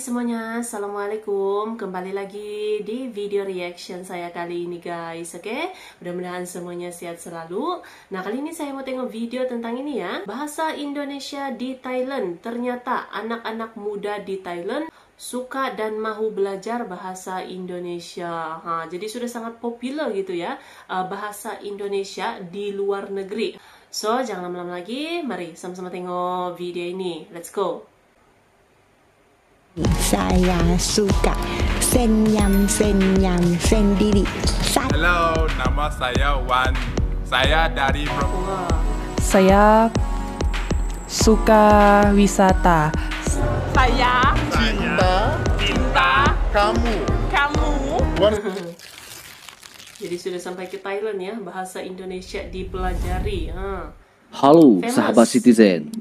semuanya, Assalamualaikum. Kembali lagi di video reaction saya kali ini guys. Oke, mudah-mudahan semuanya sehat selalu. Nah, kali ini saya mau tengok video tentang ini ya, bahasa Indonesia di Thailand. Ternyata anak-anak muda di Thailand suka dan mahu belajar bahasa Indonesia. Jadi sudah sangat populer gitu ya, bahasa Indonesia di luar negeri. So, jangan lama-lama lagi, mari sama-sama tengok video ini. Let's go. Saya suka senyum sendiri. Halo, nama saya Wan. Saya dari Saya suka wisata. Saya cinta kamu. Jadi sudah sampai ke Thailand ya, bahasa Indonesia dipelajari. Halo Famous. sahabat Citizen.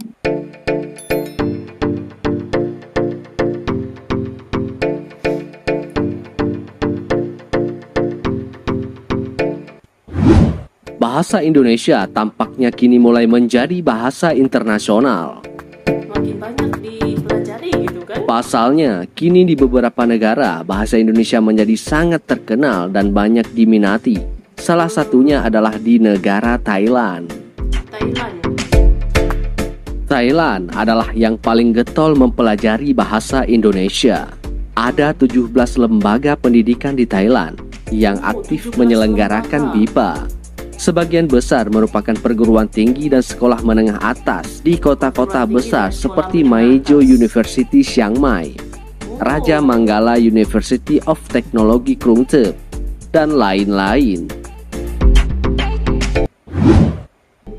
Bahasa Indonesia tampaknya kini mulai menjadi bahasa internasional. Makin banyak dipelajari gitu kan. Pasalnya, kini di beberapa negara bahasa Indonesia menjadi sangat terkenal dan banyak diminati. Salah satunya adalah di negara Thailand. Thailand adalah yang paling getol mempelajari bahasa Indonesia. Ada 17 lembaga pendidikan di Thailand yang aktif menyelenggarakan BIPA. Sebagian besar merupakan perguruan tinggi dan sekolah menengah atas di kota-kota besar seperti Maejo University Chiang Mai, Raja Manggala University of Technology Krung Thep, dan lain-lain.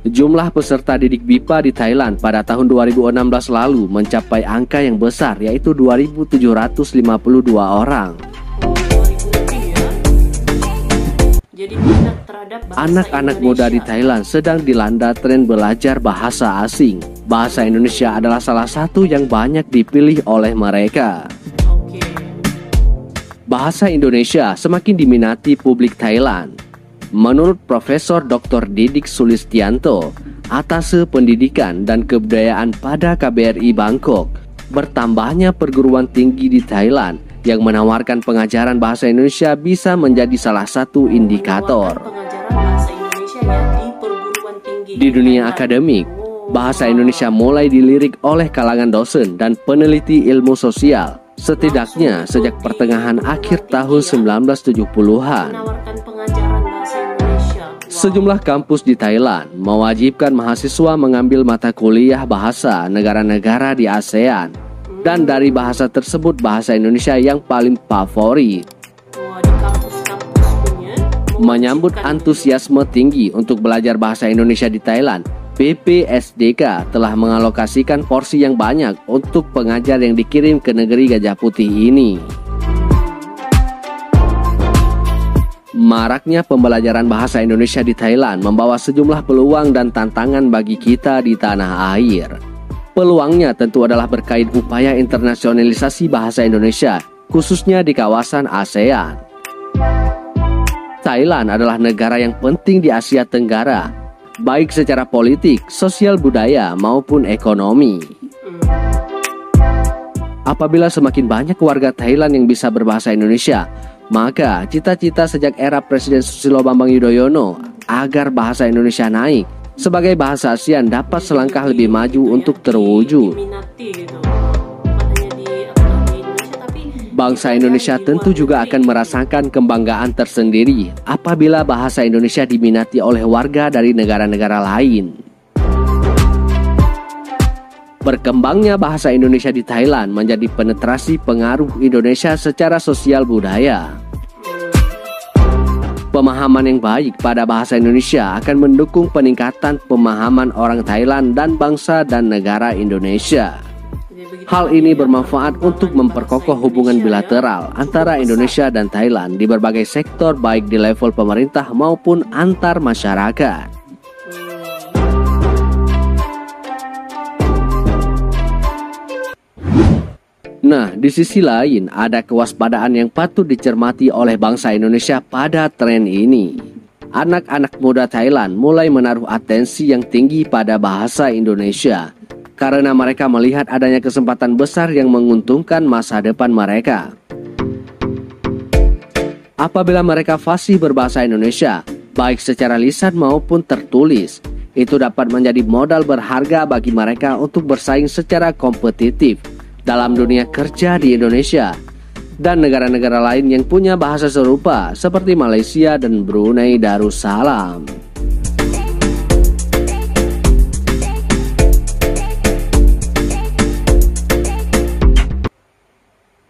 Jumlah peserta didik BIPA di Thailand pada tahun 2016 lalu mencapai angka yang besar, yaitu 2.752 orang. Anak-anak muda di Thailand sedang dilanda tren belajar bahasa asing. Bahasa Indonesia adalah salah satu yang banyak dipilih oleh mereka. Bahasa Indonesia semakin diminati publik Thailand. Menurut Profesor Dr. Didik Sulistianto, Atase Pendidikan dan Kebudayaan pada KBRI Bangkok, bertambahnya perguruan tinggi di Thailand yang menawarkan pengajaran bahasa Indonesia bisa menjadi salah satu indikator. Di dunia akademik, bahasa Indonesia mulai dilirik oleh kalangan dosen dan peneliti ilmu sosial, setidaknya sejak pertengahan akhir tahun 1970-an. Sejumlah kampus di Thailand mewajibkan mahasiswa mengambil mata kuliah bahasa negara-negara di ASEAN. Dan dari bahasa tersebut, bahasa Indonesia yang paling favorit. Menyambut antusiasme tinggi untuk belajar bahasa Indonesia di Thailand, BPSDK telah mengalokasikan porsi yang banyak untuk pengajar yang dikirim ke negeri Gajah Putih ini. Maraknya pembelajaran bahasa Indonesia di Thailand membawa sejumlah peluang dan tantangan bagi kita di tanah air. Peluangnya tentu adalah berkait upaya internasionalisasi bahasa Indonesia, khususnya di kawasan ASEAN. Thailand adalah negara yang penting di Asia Tenggara, baik secara politik, sosial budaya, maupun ekonomi. Apabila semakin banyak warga Thailand yang bisa berbahasa Indonesia, maka cita-cita sejak era Presiden Susilo Bambang Yudhoyono agar bahasa Indonesia naik sebagai bahasa ASEAN dapat selangkah lebih maju untuk terwujud. Bangsa Indonesia tentu juga akan merasakan kebanggaan tersendiri apabila bahasa Indonesia diminati oleh warga dari negara-negara lain. Berkembangnya bahasa Indonesia di Thailand menjadi penetrasi pengaruh Indonesia secara sosial budaya. Pemahaman yang baik pada bahasa Indonesia akan mendukung peningkatan pemahaman orang Thailand dan bangsa dan negara Indonesia. Hal ini bermanfaat untuk memperkokoh hubungan bilateral antara Indonesia dan Thailand di berbagai sektor, baik di level pemerintah maupun antar masyarakat. Nah, di sisi lain ada kewaspadaan yang patut dicermati oleh bangsa Indonesia pada tren ini. Anak-anak muda Thailand mulai menaruh atensi yang tinggi pada bahasa Indonesia. karena mereka melihat adanya kesempatan besar yang menguntungkan masa depan mereka. Apabila mereka fasih berbahasa Indonesia, baik secara lisan maupun tertulis, itu dapat menjadi modal berharga bagi mereka untuk bersaing secara kompetitif dalam dunia kerja di Indonesia dan negara-negara lain yang punya bahasa serupa seperti Malaysia dan Brunei Darussalam.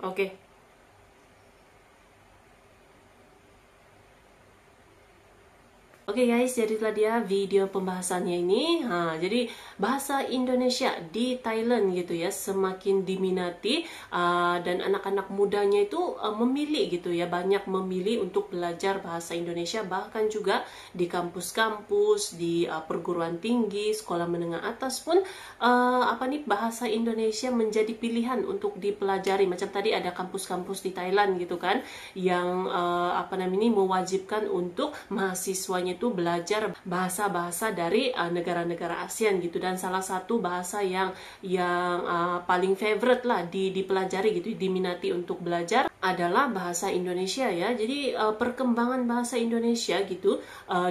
Oke. Oke guys, jadi itulah dia video pembahasannya ini. Jadi bahasa Indonesia di Thailand gitu ya semakin diminati dan anak-anak mudanya itu memilih gitu ya, banyak memilih untuk belajar bahasa Indonesia, bahkan juga di kampus-kampus, di perguruan tinggi, sekolah menengah atas pun bahasa Indonesia menjadi pilihan untuk dipelajari. Macam tadi ada kampus-kampus di Thailand gitu kan yang mewajibkan untuk mahasiswanya itu belajar bahasa-bahasa dari negara-negara ASEAN gitu, dan salah satu bahasa yang paling favorite lah dipelajari gitu, diminati untuk belajar adalah bahasa Indonesia ya. Jadi perkembangan bahasa Indonesia gitu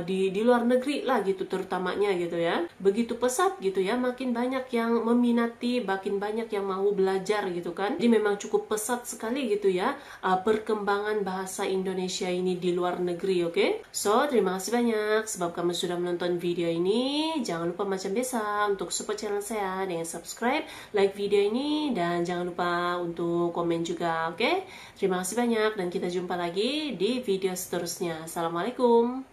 di luar negeri lah gitu terutamanya gitu ya, begitu pesat gitu ya, makin banyak yang meminati, makin banyak yang mau belajar gitu kan. Jadi memang cukup pesat sekali gitu ya perkembangan bahasa Indonesia ini di luar negeri. Oke? So terima kasih banyak sebab kamu sudah menonton video ini. Jangan lupa macam biasa untuk support channel saya dengan subscribe, like video ini, dan jangan lupa untuk komen juga. Oke? Terima kasih banyak dan kita jumpa lagi di video seterusnya. Assalamualaikum.